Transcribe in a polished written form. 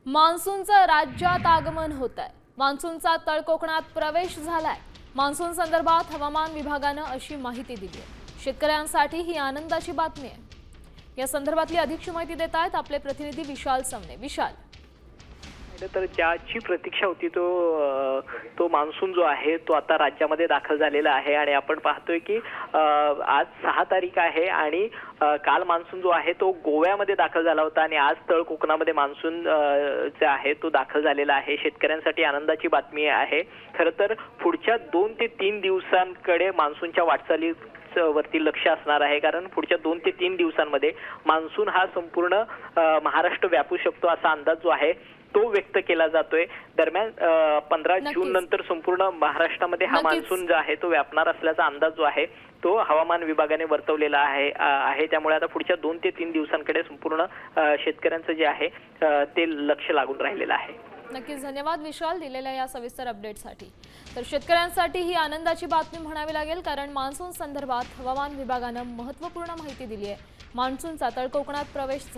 मान्सूनचं राज्यात आगमन होत आहे। मान्सूनचा तळ कोकणात प्रवेश झालाय। मान्सून संदर्भात हवामान विभागानं अशी माहिती दिली आहे। शेतकऱ्यांसाठी ही आनंदाची बातमी आहे। या संदर्भातली अधिक माहिती देत आहेत आपले प्रतिनिधी विशाल समने। विशाल, तर ज्याची प्रतीक्षा होती तो मान्सून जो आहे तो आता राज्यामध्ये दाखल झालेला आहे आणि आपण पाहतोय की आज 6 तारीख आहे आणि काल मान्सून जो आहे तो गोव्यामध्ये दाखल झाला होता आणि आज तळ कोकणामध्ये मान्सून जे आहे तो दाखल झालेला आहे। शेतकऱ्यांसाठी आनंदाची बातमी आहे। खरं तर पुढच्या 2 ते 3 दिवसांकडे मान्सूनच्या वाटचाली वरती लक्ष असणार आहे, कारण पुढच्या 2 ते 3 दिवसांमध्ये मान्सून हा संपूर्ण महाराष्ट्र व्यापू शकतो असा अंदाज जो आहे तो व्यक्त केला जातोय। दरम्यान 15 जून नंतर संपूर्ण महाराष्ट्रामध्ये हा मान्सून जो आहे तो व्यापणार असल्याचा अंदाज जो आहे तो हवामान विभागाने वर्तवलेला आहे। त्यामुळे आता पुढच्या 2 ते 3 दिवसांकडे संपूर्ण शेतकऱ्यांचं जे आहे ते लक्ष लागून राहिलेलं आहे। नक्कीच धन्यवाद विशाल दिलेल्या या सविस्तर अपडेटसाठी। तर शेतकऱ्यांसाठी ही आनंदाची बातमी म्हणावी लागेल, कारण मान्सून संदर्भात हवामान विभागानं महत्त्वपूर्ण माहिती दिली आहे। मान्सूनचा तळ कोकणात प्रवेश